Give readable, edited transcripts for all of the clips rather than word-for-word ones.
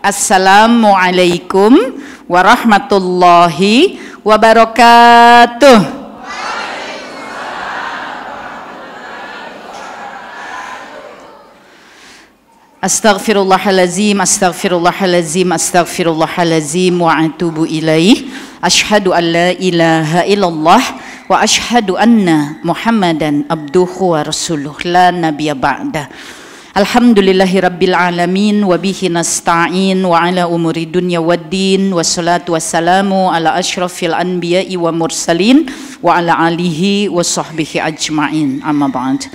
Assalamualaikum warahmatullahi wabarakatuh. Astaghfirullahalazim, astaghfirullahalazim, astaghfirullahalazim wa atubu ilaih. Asyhadu an la ilaha illallah wa asyhadu anna Muhammadan abduhu wa rasuluh la nabiyya ba'da. Alhamdulillahi rabbil alamin wa bihi nasta'in wa ala umuri dunya waddin wassalatu wassalamu ala asyrafil anbiya'i wa mursalin wa ala alihi wa sahbihi ajma'in. Amma ba'd.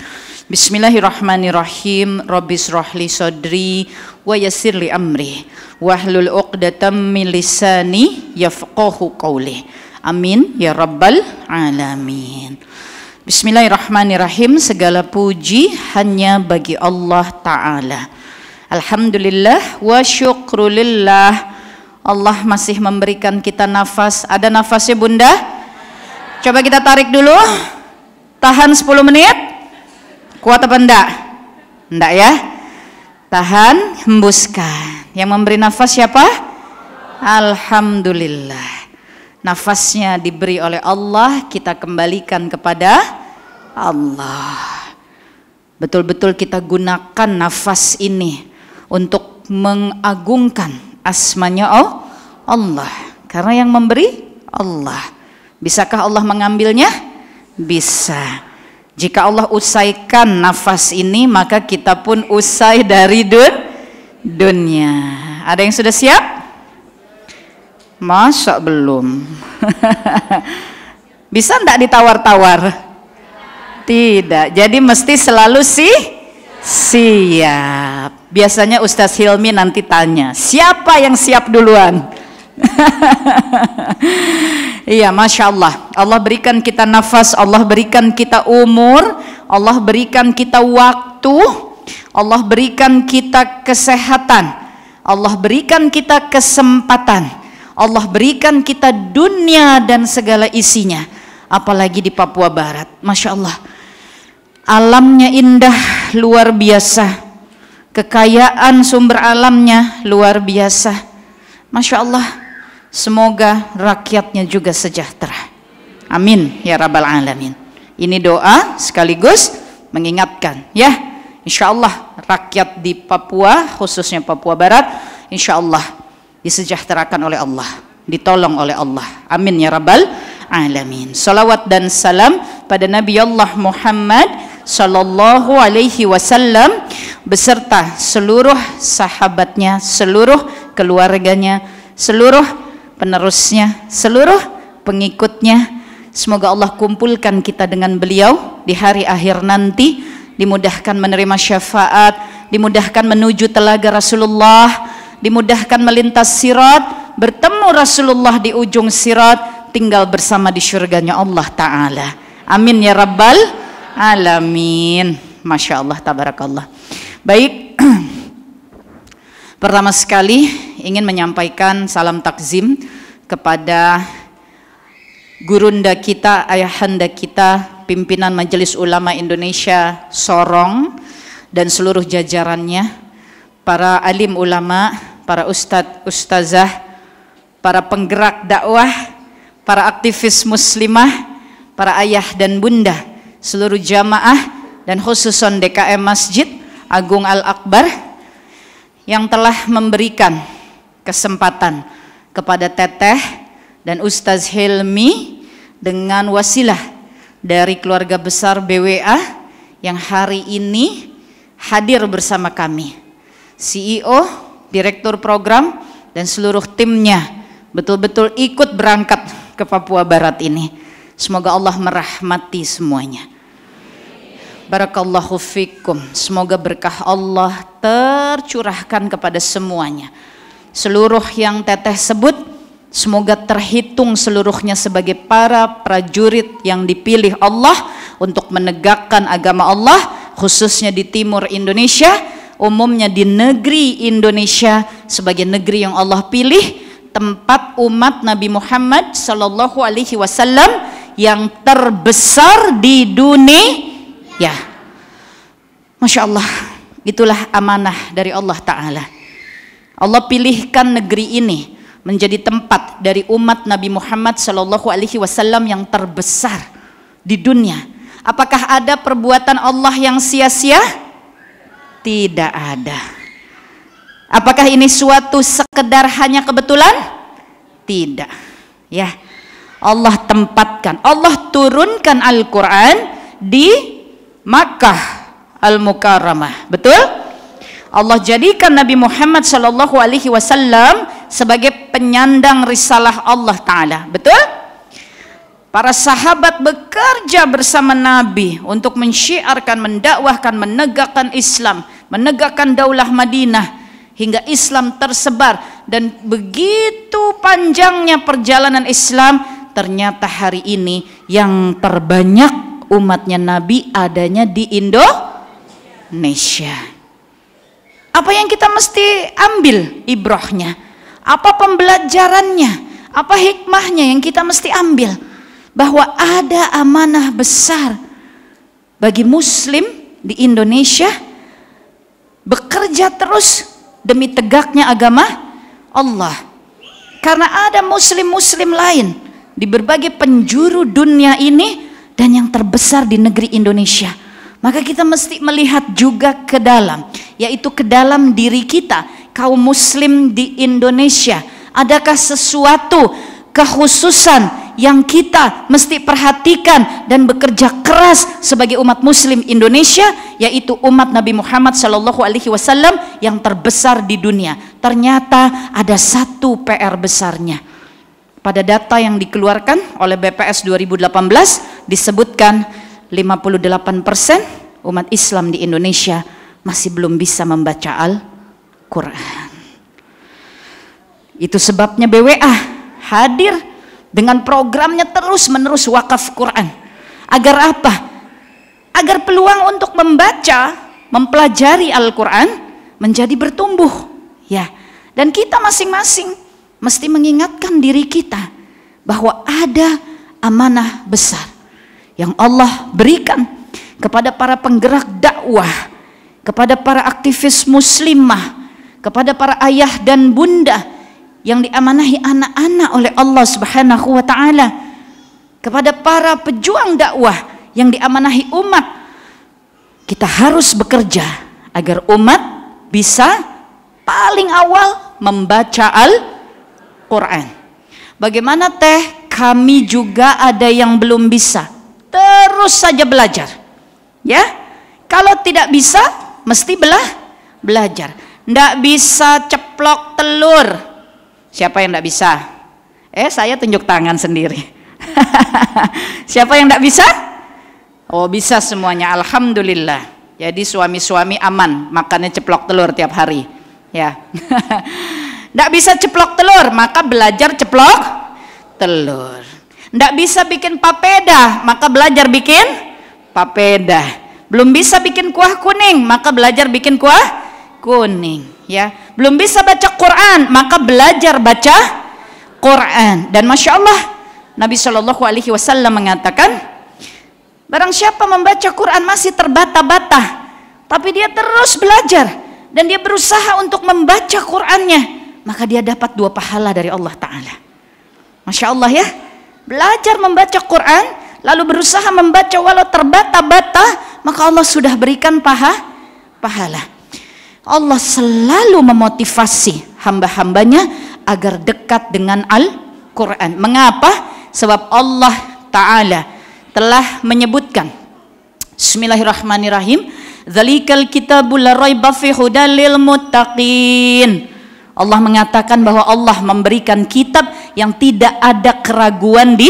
Bismillahirrahmanirrahim. Rabbi shrahli sadri wa yassirli amri wahlul 'uqdatam min lisani yafqahu qawli. Amin ya rabbal alamin. Bismillahirrahmanirrahim. Segala puji hanya bagi Allah Ta'ala. Alhamdulillah wa syukrulillah. Allah masih memberikan kita nafas. Ada nafasnya bunda? Coba kita tarik dulu. Tahan 10 menit. Kuat apa enggak? Enggak ya? Tahan, hembuskan. Yang memberi nafas siapa? Alhamdulillah. Nafasnya diberi oleh Allah, kita kembalikan kepada Allah. Betul-betul kita gunakan nafas ini untuk mengagungkan asmanya Allah. Karena yang memberi Allah. Bisakah Allah mengambilnya? Bisa. Jika Allah usaikan nafas ini, maka kita pun usai dari dunia. Ada yang sudah siap? Masa belum? Bisa enggak ditawar-tawar? Tidak. Jadi mesti selalu siap. Biasanya Ustaz Hilmi nanti tanya, siapa yang siap duluan? Iya, Masya Allah. Allah berikan kita nafas, Allah berikan kita umur, Allah berikan kita waktu, Allah berikan kita kesehatan, Allah berikan kita kesempatan, Allah berikan kita dunia dan segala isinya. Apalagi di Papua Barat, Masya Allah, alamnya indah, luar biasa. Kekayaan sumber alamnya luar biasa. Masya Allah. Semoga rakyatnya juga sejahtera. Amin ya rabbal alamin. Ini doa sekaligus mengingatkan ya. Insya Allah rakyat di Papua, khususnya Papua Barat, insya Allah disejahterakan oleh Allah, ditolong oleh Allah. Amin ya rabbal alamin. Salawat dan salam pada Nabi Allah Muhammad sallallahu alaihi wasallam beserta seluruh sahabatnya, seluruh keluarganya, seluruh penerusnya, seluruh pengikutnya. Semoga Allah kumpulkan kita dengan beliau di hari akhir nanti, dimudahkan menerima syafaat, dimudahkan menuju telaga Rasulullah, dimudahkan melintas sirat, bertemu Rasulullah di ujung sirat, tinggal bersama di syurganya Allah Ta'ala. Amin ya rabbal alamin. Masya Allah, tabarakallah. Baik, pertama sekali ingin menyampaikan salam takzim kepada gurunda kita, ayahanda kita, pimpinan Majelis Ulama Indonesia Sorong dan seluruh jajarannya, para alim ulama, para ustadz, ustazah, para penggerak dakwah, para aktivis muslimah, para ayah dan bunda, seluruh jamaah dan khususon DKM Masjid Agung Al-Akbar yang telah memberikan kesempatan kepada Teteh dan Ustaz Hilmi dengan wasilah dari keluarga besar BWA yang hari ini hadir bersama kami. CEO, Direktur Program dan seluruh timnya betul-betul ikut berangkat ke Papua Barat ini. Semoga Allah merahmati semuanya. Barakallahu fikum. Semoga berkah Allah tercurahkan kepada semuanya. Seluruh yang Teteh sebut, semoga terhitung seluruhnya sebagai para prajurit yang dipilih Allah untuk menegakkan agama Allah, khususnya di timur Indonesia, umumnya di negeri Indonesia sebagai negeri yang Allah pilih, tempat umat Nabi Muhammad sallallahu alaihi wasallam yang terbesar di dunia. Ya, Masya Allah, itulah amanah dari Allah Ta'ala. Allah pilihkan negeri ini menjadi tempat dari umat Nabi Muhammad SAW yang terbesar di dunia. Apakah ada perbuatan Allah yang sia-sia? Tidak ada. Apakah ini suatu sekedar hanya kebetulan? Tidak. Ya, Allah tempatkan, Allah turunkan Al-Quran di Makkah Al-Mukarramah. Betul? Allah jadikan Nabi Muhammad SAW sebagai penyandang risalah Allah Ta'ala. Betul? Para sahabat bekerja bersama Nabi untuk mensyiarkan, mendakwahkan, menegakkan Islam, menegakkan daulah Madinah hingga Islam tersebar. Dan begitu panjangnya perjalanan Islam, ternyata hari ini yang terbanyak umatnya Nabi adanya di Indonesia. Apa yang kita mesti ambil ibrahnya? Apa pembelajarannya? Apa hikmahnya yang kita mesti ambil? Bahwa ada amanah besar bagi muslim di Indonesia bekerja terus demi tegaknya agama Allah. Karena ada muslim-muslim lain di berbagai penjuru dunia ini dan yang terbesar di negeri Indonesia. Maka kita mesti melihat juga ke dalam, yaitu ke dalam diri kita, kaum muslim di Indonesia. Adakah sesuatu kekhususan yang kita mesti perhatikan dan bekerja keras sebagai umat muslim Indonesia, yaitu umat Nabi Muhammad SAW yang terbesar di dunia? Ternyata ada satu PR besarnya. Pada data yang dikeluarkan oleh BPS 2018 disebutkan 58% umat Islam di Indonesia masih belum bisa membaca Al-Quran. Itu sebabnya BWA hadir dengan programnya terus-menerus wakaf Quran. Agar apa? Agar peluang untuk membaca, mempelajari Al-Quran menjadi bertumbuh. Ya. Dan kita masing-masing mesti mengingatkan diri kita bahwa ada amanah besar yang Allah berikan kepada para penggerak dakwah, kepada para aktivis muslimah, kepada para ayah dan bunda yang diamanahi anak-anak oleh Allah Subhanahu wa taala, kepada para pejuang dakwah yang diamanahi umat. Kita harus bekerja agar umat bisa paling awal membaca Al-Quran. Bagaimana teh? Kami juga ada yang belum bisa. Terus saja belajar, ya. Kalau tidak bisa, mesti belajar. Nggak bisa ceplok telur. Siapa yang nggak bisa? Saya tunjuk tangan sendiri. Siapa yang nggak bisa? Oh, bisa semuanya. Alhamdulillah. Jadi suami-suami aman makannya ceplok telur tiap hari, ya. Nggak bisa ceplok telur, maka belajar ceplok telur. Nggak bisa bikin papeda, maka belajar bikin papeda. Belum bisa bikin kuah kuning, maka belajar bikin kuah kuning. Ya, belum bisa baca Quran, maka belajar baca Quran. Dan masya Allah, Nabi SAW mengatakan, barang siapa membaca Quran masih terbata-bata, tapi dia terus belajar dan dia berusaha untuk membaca Qurannya, maka dia dapat 2 pahala dari Allah Ta'ala. Masya Allah ya. Belajar membaca Quran, lalu berusaha membaca walau terbata-bata, maka Allah sudah berikan pahala. Allah selalu memotivasi hamba-hambanya agar dekat dengan Al-Quran. Mengapa? Sebab Allah Ta'ala telah menyebutkan, Bismillahirrahmanirrahim, Dzalikal kitabul la raiba fihi hudal lil muttaqin. Allah mengatakan bahwa Allah memberikan kitab yang tidak ada keraguan di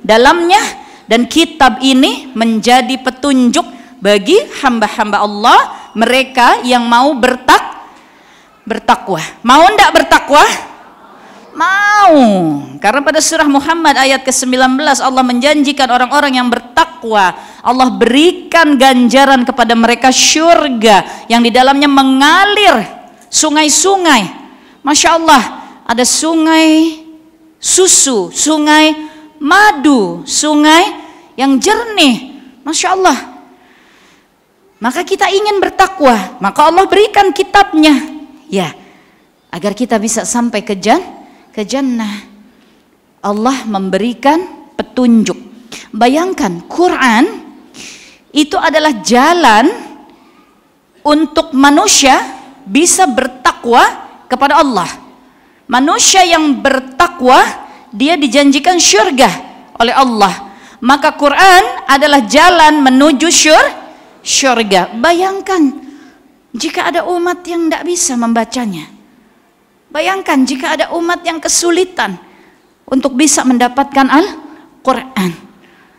dalamnya, dan kitab ini menjadi petunjuk bagi hamba-hamba Allah, mereka yang mau bertakwa. Mau ndak bertakwa? Mau. Karena pada surah Muhammad ayat ke-19 Allah menjanjikan orang-orang yang bertakwa, Allah berikan ganjaran kepada mereka syurga yang di dalamnya mengalir sungai-sungai. Masya Allah, ada sungai susu, sungai madu, sungai yang jernih. Masya Allah. Maka kita ingin bertakwa, maka Allah berikan kitabnya. Ya, agar kita bisa sampai ke jannah. Allah memberikan petunjuk. Bayangkan, Quran itu adalah jalan untuk manusia bisa bertakwa kepada Allah. Manusia yang bertakwa, dia dijanjikan syurga oleh Allah. Maka Quran adalah jalan menuju syurga. Bayangkan jika ada umat yang tidak bisa membacanya. Bayangkan jika ada umat yang kesulitan untuk bisa mendapatkan Al-Quran.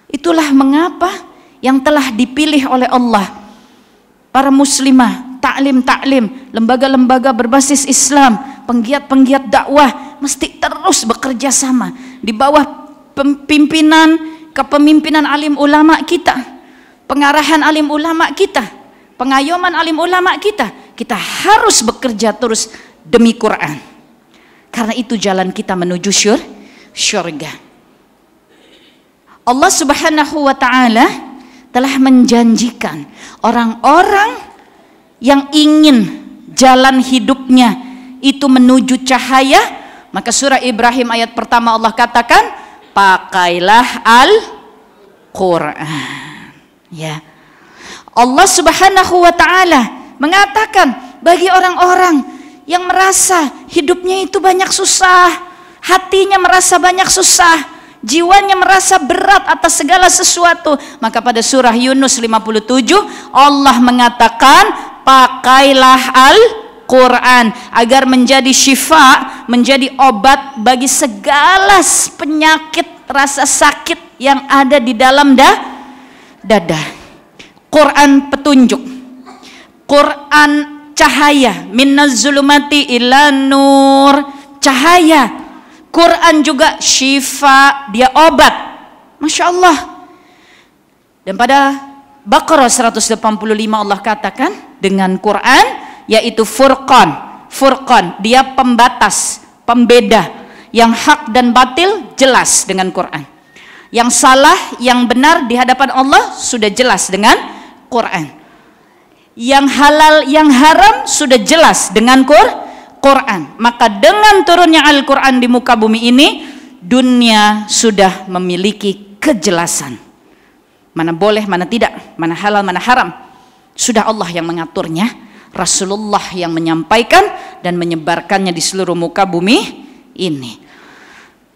Itulah mengapa yang telah dipilih oleh Allah para muslimah, taklim, lembaga-lembaga berbasis Islam, penggiat-penggiat dakwah mesti terus bekerja sama di bawah kepemimpinan alim ulama kita, pengarahan alim ulama kita, pengayoman alim ulama kita. Kita harus bekerja terus demi Quran, karena itu jalan kita menuju syurga. Allah Subhanahu wa ta'ala telah menjanjikan orang-orang yang ingin jalan hidupnya itu menuju cahaya, maka surah Ibrahim ayat pertama Allah katakan, pakailah Al-Quran. Ya, Allah Subhanahu wa ta'ala mengatakan bagi orang-orang yang merasa hidupnya itu banyak susah, hatinya merasa banyak susah, jiwanya merasa berat atas segala sesuatu, maka pada surah Yunus 57 Allah mengatakan, pakailah Al-Quran agar menjadi syifa, menjadi obat bagi segala penyakit, rasa sakit yang ada di dalam dada. Quran petunjuk, Quran cahaya, minaz zulumati ilan nur, cahaya. Quran juga syifa, dia obat. Masya Allah. Dan pada Baqarah 185 Allah katakan dengan Quran, yaitu Furqan, dia pembatas, pembeda, yang hak dan batil jelas dengan Quran, yang salah, yang benar di hadapan Allah sudah jelas dengan Quran, yang halal, yang haram sudah jelas dengan Quran. Maka dengan turunnya Al-Quran di muka bumi ini, dunia sudah memiliki kejelasan, mana boleh, mana tidak, mana halal, mana haram. Sudah Allah yang mengaturnya, Rasulullah yang menyampaikan dan menyebarkannya di seluruh muka bumi ini.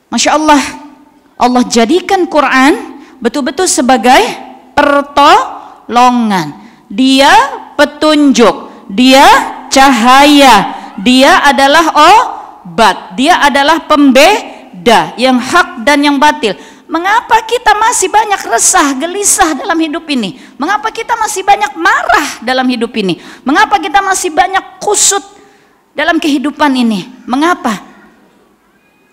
Masya Allah, Allah jadikan Quran betul-betul sebagai pertolongan. Dia petunjuk, dia cahaya, dia adalah obat, dia adalah pembeda yang hak dan yang batil. Mengapa kita masih banyak resah, gelisah dalam hidup ini? Mengapa kita masih banyak marah dalam hidup ini? Mengapa kita masih banyak kusut dalam kehidupan ini? Mengapa?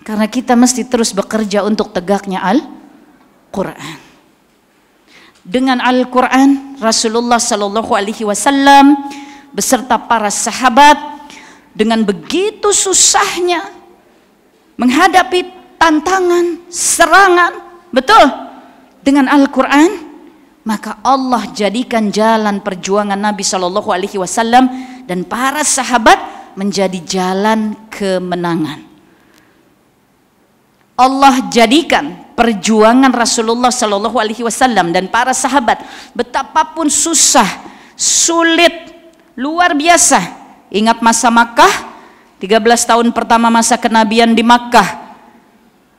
Karena kita mesti terus bekerja untuk tegaknya Al-Quran. Dengan Al-Quran, Rasulullah Sallallahu Alaihi Wasallam beserta para sahabat dengan begitu susahnya menghadapi tantangan, serangan, betul, dengan Al-Quran, maka Allah jadikan jalan perjuangan Nabi Shallallahu Alaihi Wasallam dan para sahabat menjadi jalan kemenangan. Allah jadikan perjuangan Rasulullah Shallallahu Alaihi Wasallam dan para sahabat betapapun susah, sulit, luar biasa. Ingat masa Makkah, 13 tahun pertama masa kenabian di Makkah,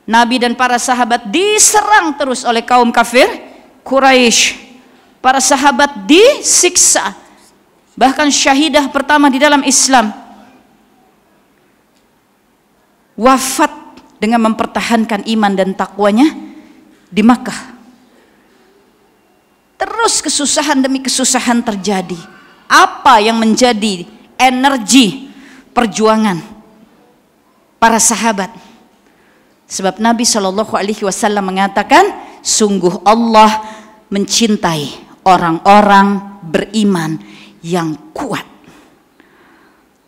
Nabi dan para sahabat diserang terus oleh kaum kafir Quraisy. Para sahabat disiksa, bahkan syahidah pertama di dalam Islam wafat dengan mempertahankan iman dan takwanya di Makkah. Terus kesusahan demi kesusahan terjadi. Apa yang menjadi energi perjuangan para sahabat? Sebab Nabi Shallallahu Alaihi Wasallam mengatakan, sungguh Allah mencintai orang-orang beriman yang kuat.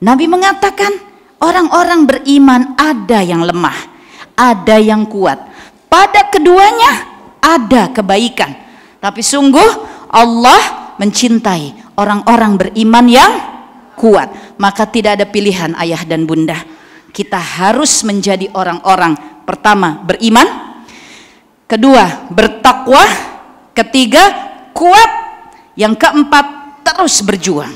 Nabi mengatakan, orang-orang beriman ada yang lemah, ada yang kuat. Pada keduanya ada kebaikan. Tapi sungguh Allah mencintai orang-orang beriman yang kuat. Maka tidak ada pilihan ayah dan bunda. Kita harus menjadi orang-orang, pertama beriman, kedua bertakwa, ketiga kuat, yang keempat terus berjuang.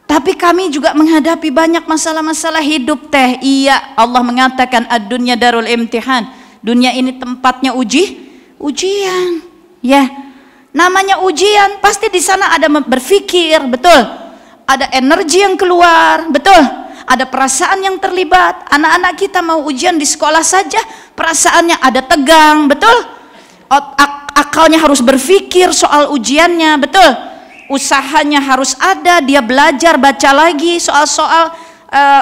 Tapi kami juga menghadapi banyak masalah-masalah hidup teh. Iya, Allah mengatakan ad-dunya darul imtihan. Dunia ini tempatnya ujian. Ya, namanya ujian, pasti di sana ada berpikir, betul. Ada energi yang keluar, betul. Ada perasaan yang terlibat. Anak-anak kita mau ujian di sekolah saja, perasaannya ada tegang, betul. Akalnya harus berpikir soal ujiannya, betul. Usahanya harus ada, dia belajar baca lagi soal-soal,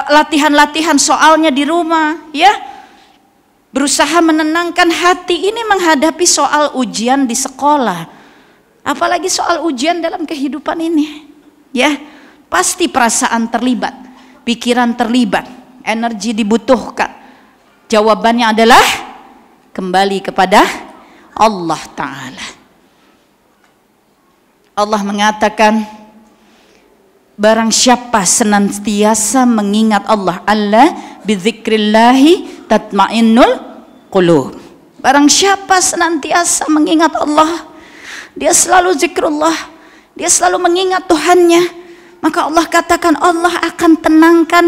latihan-latihan soalnya di rumah, ya. Berusaha menenangkan hati ini menghadapi soal ujian di sekolah. Apalagi soal ujian dalam kehidupan ini, ya. Pasti perasaan terlibat, pikiran terlibat, energi dibutuhkan. Jawabannya adalah kembali kepada Allah Ta'ala. Allah mengatakan, barang siapa senantiasa mengingat Allah, Allah bidzikrillahi tatmainnul qulub. Barang siapa senantiasa mengingat Allah, dia selalu zikrullah, dia selalu mengingat Tuhannya, maka Allah katakan Allah akan tenangkan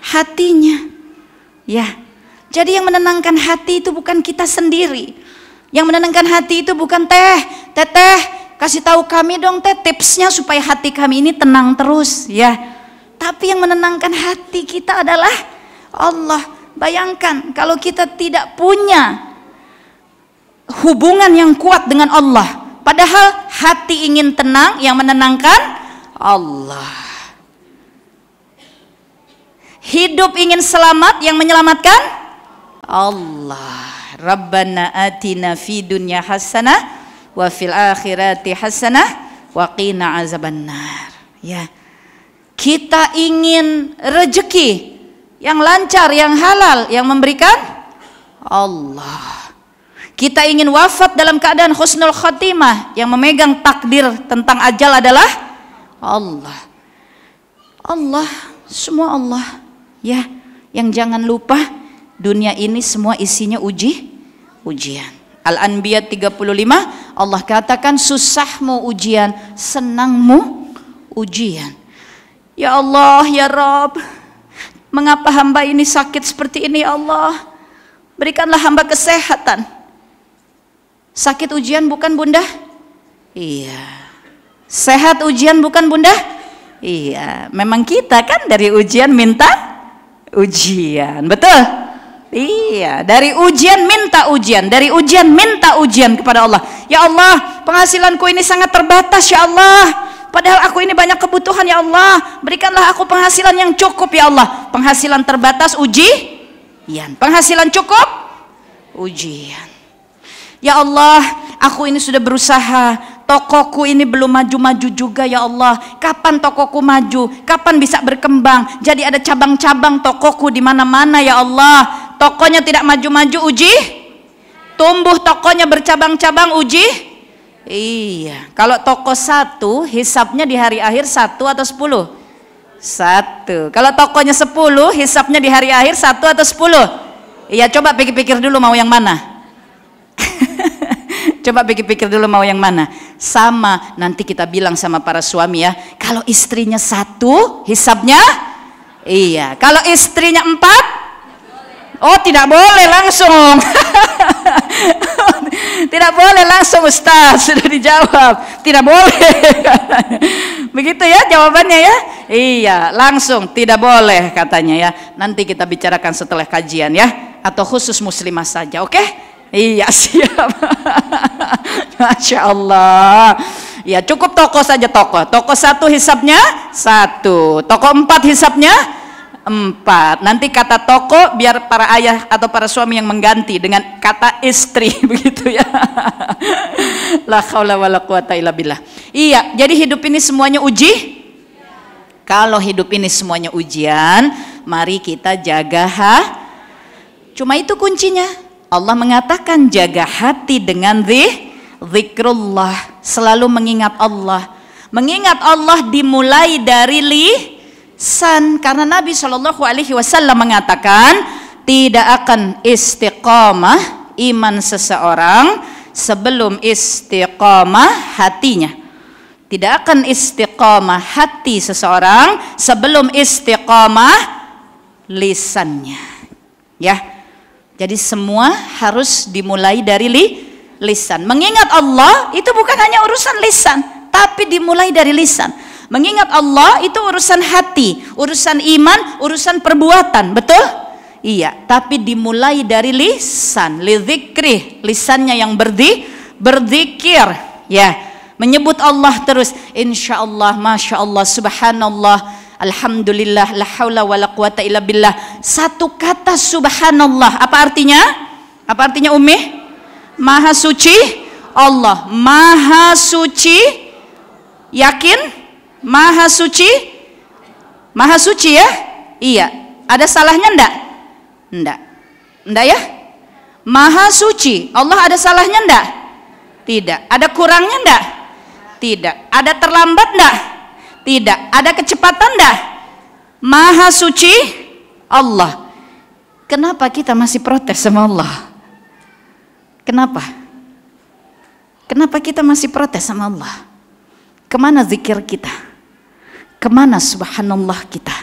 hatinya. Ya, jadi yang menenangkan hati itu bukan kita sendiri. Yang menenangkan hati itu bukan teteh, kasih tahu kami dong teh tipsnya supaya hati kami ini tenang terus, ya. Tapi yang menenangkan hati kita adalah Allah. Bayangkan kalau kita tidak punya hubungan yang kuat dengan Allah, padahal hati ingin tenang, yang menenangkan Allah. Hidup ingin selamat, yang menyelamatkan Allah. Rabbana atina fid dunya hasanah wa fil akhirati hasanah wa qina azabannar. Ya. Kita ingin rezeki yang lancar, yang halal, yang memberikan Allah. Kita ingin wafat dalam keadaan husnul khatimah, yang memegang takdir tentang ajal adalah Allah. Allah, semua Allah. Ya, yang jangan lupa dunia ini semua isinya ujian. Al-Anbiya 35, Allah katakan susahmu ujian, senangmu ujian. Ya Allah, ya Rabb, mengapa hamba ini sakit seperti ini ya Allah? Berikanlah hamba kesehatan. Sakit ujian bukan bunda? Iya. Sehat ujian bukan bunda? Iya. Memang kita kan dari ujian minta ujian, betul? Iya, dari ujian minta ujian, dari ujian minta ujian kepada Allah. Ya Allah, penghasilanku ini sangat terbatas ya Allah, padahal aku ini banyak kebutuhan ya Allah, berikanlah aku penghasilan yang cukup ya Allah. Penghasilan terbatas ujian, penghasilan cukup ujian. Ya Allah, aku ini sudah berusaha, tokoku ini belum maju-maju juga ya Allah. Kapan tokoku maju? Kapan bisa berkembang? Jadi ada cabang-cabang tokoku di mana-mana ya Allah. Tokonya tidak maju-maju tumbuh tokonya bercabang-cabang Iya. Kalau toko satu, hisapnya di hari akhir 1 atau 10? 1. Kalau tokonya 10, hisapnya di hari akhir 1 atau 10? Iya, coba pikir-pikir dulu mau yang mana. Coba pikir-pikir dulu mau yang mana. Sama, nanti kita bilang sama para suami ya, kalau istrinya 1, hisapnya iya. Kalau istrinya 4, oh tidak boleh langsung. Tidak boleh langsung Ustaz, sudah dijawab. Tidak boleh. Begitu ya jawabannya ya. Iya, langsung tidak boleh katanya ya. Nanti kita bicarakan setelah kajian ya, atau khusus muslimah saja, oke? Iya, siap. Masya Allah. Ya cukup toko saja, toko 1 hisapnya 1, toko 4 hisapnya 4. Nanti kata toko biar para ayah atau para suami yang mengganti dengan kata istri. Begitu ya. La haula wala quwata illa billah. Iya, jadi hidup ini semuanya Kalau hidup ini semuanya ujian, mari kita jaga Cuma itu kuncinya. Allah mengatakan jaga hati dengan zikrullah, selalu mengingat Allah. Mengingat Allah dimulai dari lisan. Karena Nabi Shallallahu Alaihi Wasallam mengatakan tidak akan istiqamah iman seseorang sebelum istiqamah hatinya. Tidak akan istiqamah hati seseorang sebelum istiqamah lisannya. Ya, jadi semua harus dimulai dari lisan. Mengingat Allah itu bukan hanya urusan lisan, tapi dimulai dari lisan. Mengingat Allah itu urusan hati, urusan iman, urusan perbuatan, betul? Iya, tapi dimulai dari lisan, lidzikri, lisannya yang berzikir, ya, menyebut Allah terus, insyaallah, masyaallah, subhanallah, alhamdulillah, la haula wala quwata illa billah. Satu kata subhanallah, apa artinya? Apa artinya Ummi? Maha suci Allah, maha suci, yakin? Maha suci? Maha suci ya? Iya. Ada salahnya enggak? Enggak. Enggak ya? Maha suci. Allah ada salahnya enggak? Tidak. Ada kurangnya enggak? Tidak. Ada terlambat enggak? Tidak. Ada kecepatan enggak? Maha suci Allah. Kenapa kita masih protes sama Allah? Kenapa? Kenapa kita masih protes sama Allah? Kemana zikir kita? Kemana subhanallah kita?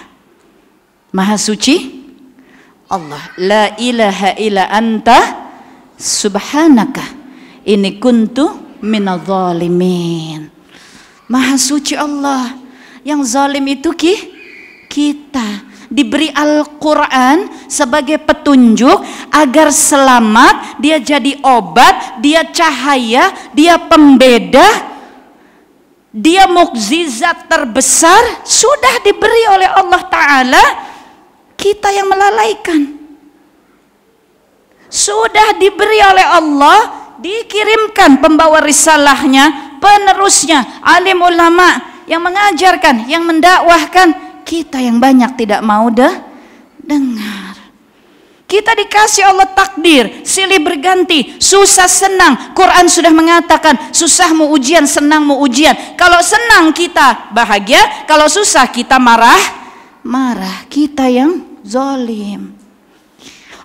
Maha suci Allah, la ilaha illa anta subhanaka inni kuntu minadh dhalimin. Maha suci Allah, yang zalim itu kita. Diberi Al-Quran sebagai petunjuk agar selamat, dia jadi obat, dia cahaya, dia pembeda, dia mukjizat terbesar, sudah diberi oleh Allah Ta'ala. Kita yang melalaikan. Sudah diberi oleh Allah, dikirimkan pembawa risalahnya, penerusnya, alim ulama yang mengajarkan, yang mendakwahkan. Kita yang banyak tidak mau dengar. Kita dikasih Allah takdir, silih berganti, susah senang. Quran sudah mengatakan, susahmu ujian, senangmu ujian. Kalau senang kita bahagia, kalau susah kita marah. Kita yang zalim.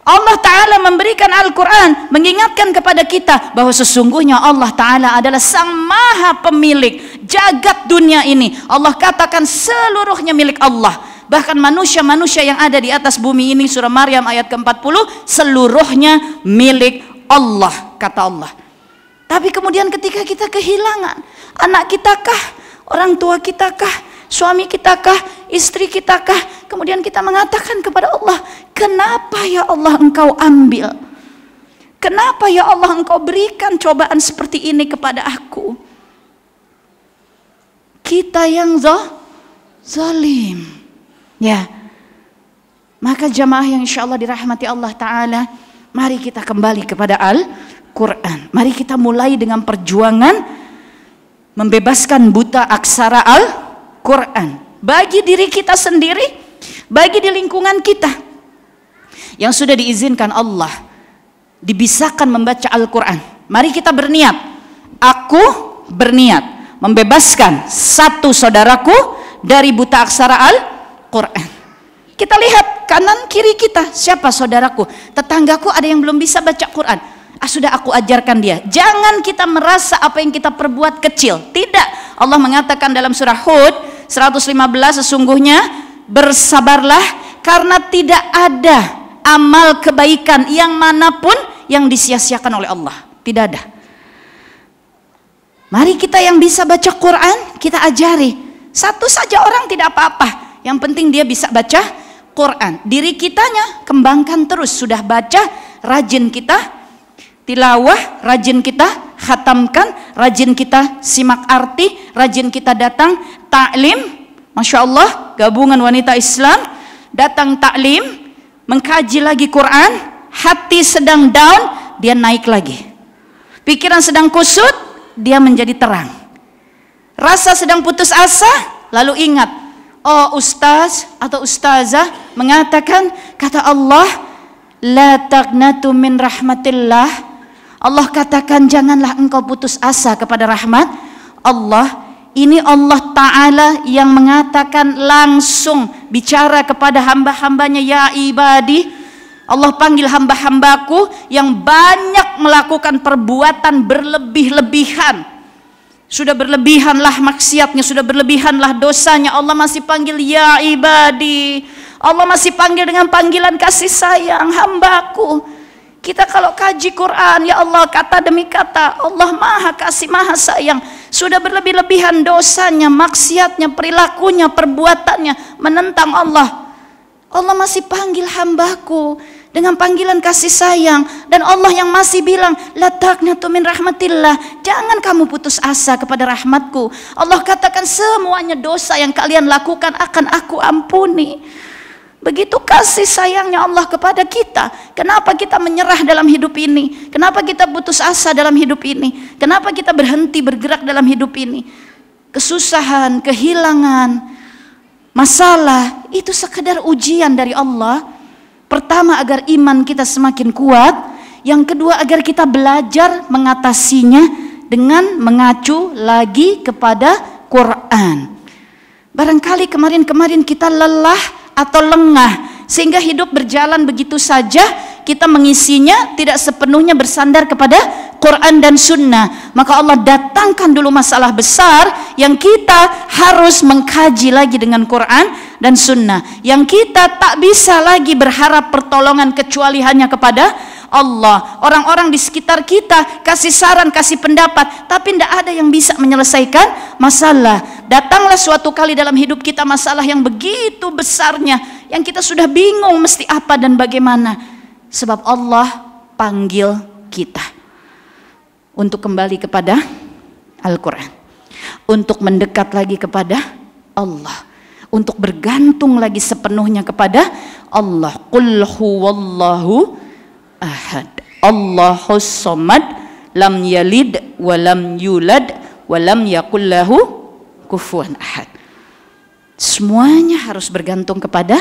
Allah Ta'ala memberikan Al-Quran, mengingatkan kepada kita bahwa sesungguhnya Allah Ta'ala adalah sang maha pemilik jagat dunia ini. Allah katakan seluruhnya milik Allah. Bahkan manusia-manusia yang ada di atas bumi ini, surah Maryam ayat ke-40, seluruhnya milik Allah, kata Allah. Tapi kemudian ketika kita kehilangan, anak kita kah, orang tua kita kah, suami kita kah, istri kita kah, kemudian kita mengatakan kepada Allah, kenapa ya Allah engkau ambil? Kenapa ya Allah engkau berikan cobaan seperti ini kepada aku? Kita yang zalim. Ya, maka jamaah yang insya Allah dirahmati Allah Ta'ala, mari kita kembali kepada Al-Quran. Mari kita mulai dengan perjuangan membebaskan buta aksara Al-Quran, bagi diri kita sendiri, bagi di lingkungan kita yang sudah diizinkan Allah dibisahkan membaca Al-Quran. Mari kita berniat, aku berniat membebaskan satu saudaraku dari buta aksara Al-Quran. Kita lihat kanan kiri kita, siapa saudaraku, tetanggaku ada yang belum bisa baca Quran, sudah aku ajarkan dia. Jangan kita merasa apa yang kita perbuat kecil. Tidak. Allah mengatakan dalam surah Hud 115, sesungguhnya bersabarlah karena tidak ada amal kebaikan yang manapun yang disia-siakan oleh Allah. Tidak ada. Mari kita yang bisa baca Quran, kita ajari. Satu saja orang tidak apa-apa, yang penting dia bisa baca Quran. Diri kitanya kembangkan terus. Sudah baca, rajin kita tilawah, rajin kita khatamkan, rajin kita simak arti, rajin kita datang taklim. Masya Allah, gabungan wanita Islam datang taklim, mengkaji lagi Quran. Hati sedang down, dia naik lagi. Pikiran sedang kusut, dia menjadi terang. Rasa sedang putus asa, lalu ingat, oh ustaz atau ustazah mengatakan, kata Allah, la taqnatu min rahmatillah. Allah katakan janganlah engkau putus asa kepada rahmat Allah. Ini Allah Ta'ala yang mengatakan langsung bicara kepada hamba-hambanya, ya ibadi. Allah panggil hamba-hambaku yang banyak melakukan perbuatan berlebih-lebihan. Sudah berlebihanlah maksiatnya, sudah berlebihanlah dosanya. Allah masih panggil ya ibadi. Allah masih panggil dengan panggilan kasih sayang, hambaku. Kita kalau kaji Quran, ya Allah, kata demi kata, Allah maha kasih, maha sayang. Sudah berlebih-lebihan dosanya, maksiatnya, perilakunya, perbuatannya menentang Allah. Allah masih panggil hambaku dengan panggilan kasih sayang. Dan Allah yang masih bilang, la taqnatu min rahmatillah, jangan kamu putus asa kepada rahmatku. Allah katakan semuanya dosa yang kalian lakukan akan aku ampuni. Begitu kasih sayangnya Allah kepada kita. Kenapa kita menyerah dalam hidup ini? Kenapa kita putus asa dalam hidup ini? Kenapa kita berhenti bergerak dalam hidup ini? Kesusahan, kehilangan, masalah, itu sekedar ujian dari Allah. Pertama, agar iman kita semakin kuat. Yang kedua, agar kita belajar mengatasinya dengan mengacu lagi kepada Quran. Barangkali kemarin-kemarin kita lelah atau lengah, sehingga hidup berjalan begitu saja, kita mengisinya tidak sepenuhnya bersandar kepada Quran dan Sunnah. Maka Allah datangkan dulu masalah besar yang kita harus mengkaji lagi dengan Quran dan Sunnah, yang kita tak bisa lagi berharap pertolongan kecuali hanya kepada Allah. Orang-orang di sekitar kita kasih saran, kasih pendapat, tapi tidak ada yang bisa menyelesaikan masalah. Datanglah suatu kali dalam hidup kita masalah yang begitu besarnya, yang kita sudah bingung mesti apa dan bagaimana. Sebab Allah panggil kita untuk kembali kepada Al-Quran, untuk mendekat lagi kepada Allah, untuk bergantung lagi sepenuhnya kepada Allah. Qul huwallahu ahad, Allahus somad, lam yalid walam yulad walam yakullahu kufuwan ahad. Semuanya harus bergantung kepada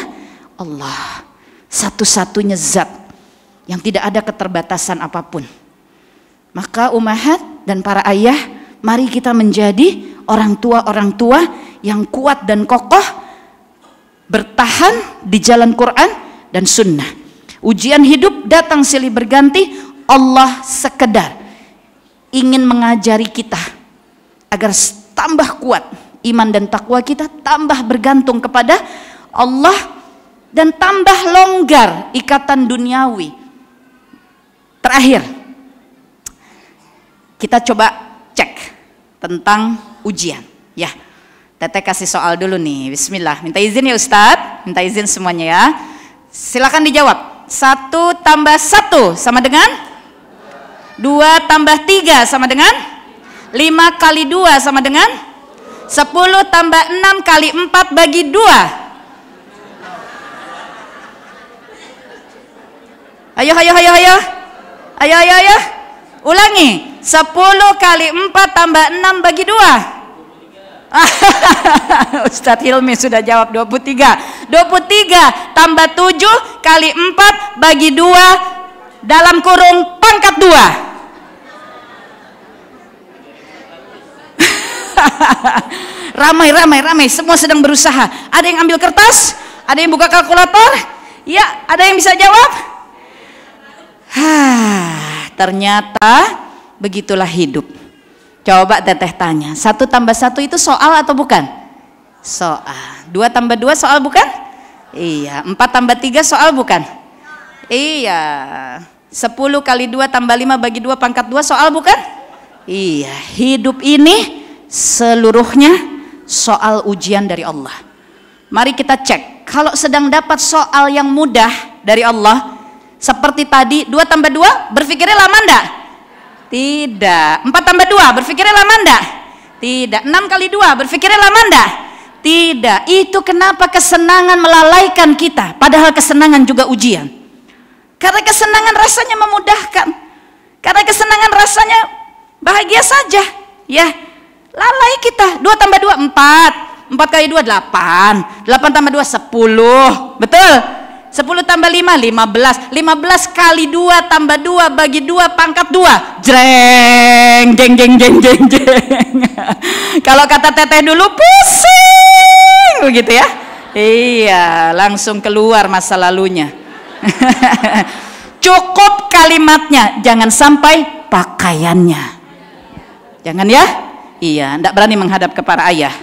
Allah, satu-satunya zat yang tidak ada keterbatasan apapun. Maka ummahat dan para ayah, mari kita menjadi orang tua yang kuat dan kokoh, bertahan di jalan Quran dan Sunnah. Ujian hidup datang silih berganti. Allah sekedar ingin mengajari kita agar tambah kuat iman dan takwa kita, tambah bergantung kepada Allah, dan tambah longgar ikatan duniawi. Terakhir, kita coba cek tentang ujian, ya. Teteh kasih soal dulu nih. Bismillah. Minta izin ya Ustadz, minta izin semuanya ya. Silakan dijawab. 1 tambah 1 sama dengan 2 tambah 3 sama dengan 5 kali 2 sama dengan 10 tambah 6 kali 4 bagi 2. Ayo. Ulangi. 10 kali 4 tambah 6 bagi 2. Ustadz Hilmi sudah jawab 23. 23 tambah 7 kali 4 bagi 2 dalam kurung pangkat 2. Ramai, semua sedang berusaha. Ada yang ambil kertas, ada yang buka kalkulator. Ya, ada yang bisa jawab? Ternyata begitulah hidup. Coba teteh tanya, 1 tambah 1 itu soal atau bukan? Soal. 2 tambah 2 soal bukan? Iya. 4 tambah 3 soal bukan? Iya. 10 kali 2 tambah 5 bagi 2 pangkat 2 soal bukan? Iya. Hidup ini seluruhnya soal ujian dari Allah. Mari kita cek. Kalau sedang dapat soal yang mudah dari Allah, seperti tadi 2 tambah 2 berpikirnya lama enggak? Tidak. 4 tambah 2 berpikirnya lama enggak? Tidak. 6 kali 2 berpikirnya lama enggak? Tidak. Itu kenapa kesenangan melalaikan kita, padahal kesenangan juga ujian. Karena kesenangan rasanya memudahkan, karena kesenangan rasanya bahagia saja, ya. Lalai kita. 2 tambah 2 4, 4 kali 2 8, 8 tambah 2 10, betul? 10 tambah 5 15, 15 kali 2 tambah 2 bagi 2 pangkat 2, jreng, jeng. Kalau kata teteh dulu pusing begitu ya. Iya, langsung keluar masa lalunya. Cukup kalimatnya, jangan sampai pakaiannya. Jangan ya. Iya, ndak berani menghadap ke para ayah.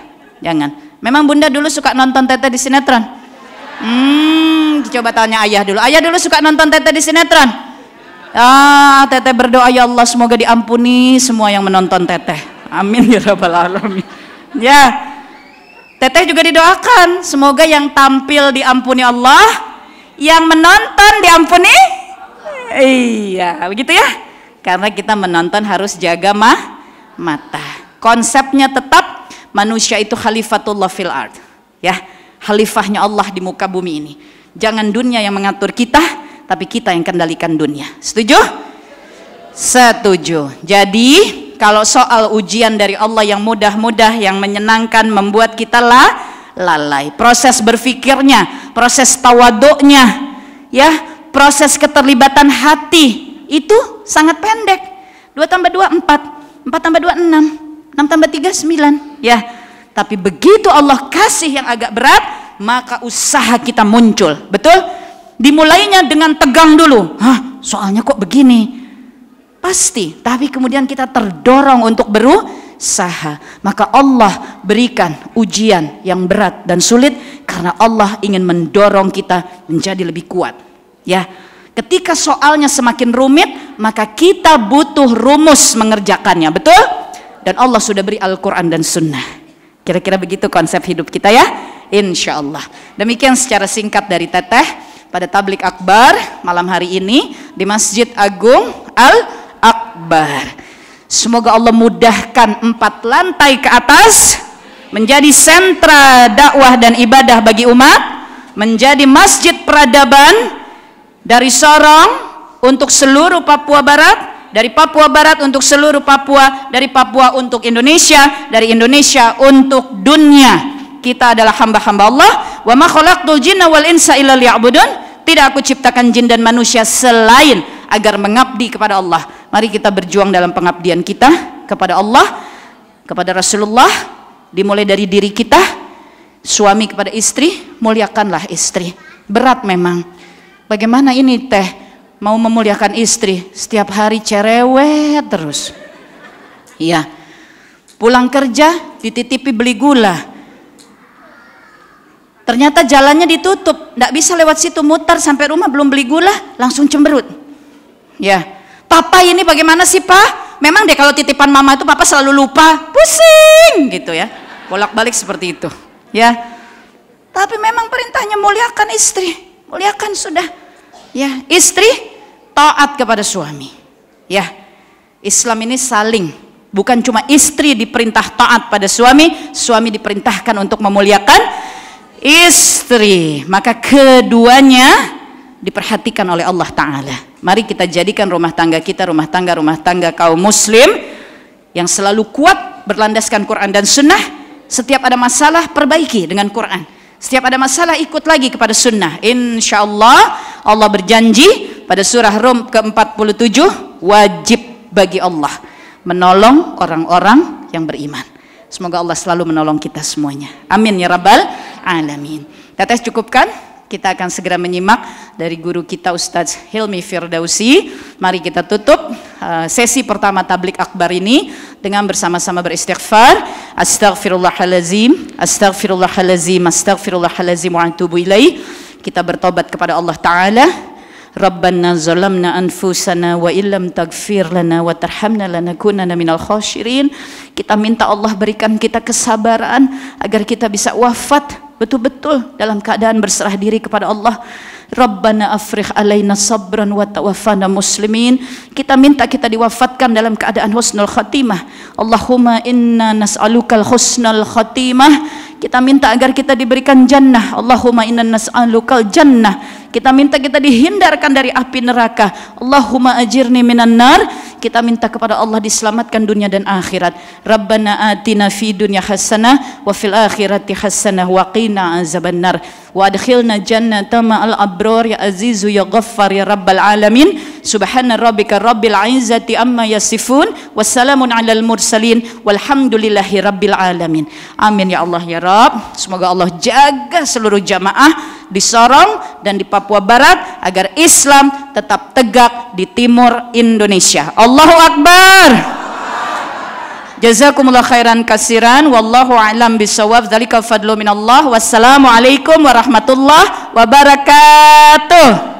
Jangan. Memang bunda dulu suka nonton Teteh di sinetron? Coba tanya ayah dulu. Ayah dulu suka nonton Teteh di sinetron? Teteh berdoa, ya Allah semoga diampuni semua yang menonton Teteh. Amin ya rabbal alamin. Ya, Teteh juga didoakan semoga yang tampil diampuni Allah, yang menonton diampuni. Iya, begitu ya. Karena kita menonton harus jaga mata. Konsepnya tetap manusia itu khalifatullah fil ard, ya, khalifahnya Allah di muka bumi ini. Jangan dunia yang mengatur kita, tapi kita yang kendalikan dunia. Setuju? Setuju. Jadi kalau soal ujian dari Allah yang mudah-mudah, yang menyenangkan, membuat kita lalai, proses berfikirnya, proses tawaduknya, ya, proses keterlibatan hati itu sangat pendek. 2 tambah 2 4, 4 tambah 2 6, 6 tambah 3 9, ya. Tapi begitu Allah kasih yang agak berat, maka usaha kita muncul. Betul? Dimulainya dengan tegang dulu. Soalnya kok begini? Pasti, tapi kemudian kita terdorong untuk berusaha. Maka Allah berikan ujian yang berat dan sulit karena Allah ingin mendorong kita menjadi lebih kuat. Ya. Ketika soalnya semakin rumit, maka kita butuh rumus mengerjakannya. Betul? Dan Allah sudah beri Al-Quran dan Sunnah. Kira-kira begitu konsep hidup kita ya, insya Allah. Demikian secara singkat dari Teteh pada tablik akbar malam hari ini di Masjid Agung Al-Akbar. Semoga Allah mudahkan 4 lantai ke atas menjadi sentra dakwah dan ibadah bagi umat, menjadi masjid peradaban dari Sorong untuk seluruh Papua Barat, dari Papua Barat untuk seluruh Papua, dari Papua untuk Indonesia, dari Indonesia untuk dunia. Kita adalah hamba-hamba Allah. Wa ma khalaqtul jinna wal insa illa liya'budun. Tidak aku ciptakan jin dan manusia selain agar mengabdi kepada Allah. Mari kita berjuang dalam pengabdian kita kepada Allah, kepada Rasulullah, dimulai dari diri kita. Suami kepada istri, muliakanlah istri. Berat memang. Bagaimana ini Teh? Mau memuliakan istri, setiap hari cerewet terus. Iya. Pulang kerja dititipi beli gula. Ternyata jalannya ditutup, nggak bisa lewat situ, mutar sampai rumah belum beli gula, langsung cemberut. Ya. Papa ini bagaimana sih, Pak? Memang deh kalau titipan mama itu papa selalu lupa, pusing gitu ya. Bolak-balik seperti itu. Ya. Tapi memang perintahnya muliakan istri, muliakan sudah. Ya, istri taat kepada suami. Ya, Islam ini saling, bukan cuma istri diperintah taat pada suami, suami diperintahkan untuk memuliakan istri. Maka keduanya diperhatikan oleh Allah Ta'ala. Mari kita jadikan rumah tangga kita rumah tangga kaum muslim yang selalu kuat berlandaskan Quran dan Sunnah. Setiap ada masalah perbaiki dengan Quran, setiap ada masalah ikut lagi kepada Sunnah. Insya Allah, Allah berjanji pada surah Rum ke-47, wajib bagi Allah menolong orang-orang yang beriman. Semoga Allah selalu menolong kita semuanya. Amin ya rabbal alamin. Teteh cukupkan, kita akan segera menyimak dari guru kita Ustadz Hilmi Firdausi. Mari kita tutup sesi pertama tablik akbar ini dengan bersama-sama beristighfar. Astaghfirullahalazim, astaghfirullahalazim, astaghfirullahalazim wa atubu ilaih. Kita bertobat kepada Allah Ta'ala. Rabbana zalamna anfusana wa illam taghfir lana wa tarhamna lanakunanna minal khashirin. Kita minta Allah berikan kita kesabaran agar kita bisa wafat betul-betul dalam keadaan berserah diri kepada Allah. Rabbana afrigh alaina sabran wa tawaffana muslimin. Kita minta kita diwafatkan dalam keadaan husnul khatimah. Allahumma inna nas'alukal husnul khatimah. Kita minta agar kita diberikan jannah. Allahumma inna nas'alukal jannah. Kita minta kita dihindarkan dari api neraka. Allahumma ajirni minan nar. Kita minta kepada Allah diselamatkan dunia dan akhirat. Rabbana atina fi dunya hasanah wa fil akhirati hasanah wa qina azabannar. Wa adkhilna jannata ma'al abrar ya azizu ya ghaffar ya rabbal alamin. Subhana rabbika rabbil izzati amma yasifun. Wassalamun alal mursalin. Walhamdulillahi rabbil alamin. Amin ya Allah ya Rabb. Semoga Allah jaga seluruh jamaah di Sorong dan di Papua Barat agar Islam tetap tegak di timur Indonesia. Allahu Akbar. Jazakumullah khairan kasiran. Wallahu a'lam bisawab. Dzalika fadlu minallah. Wassalamualaikum warahmatullahi wabarakatuh.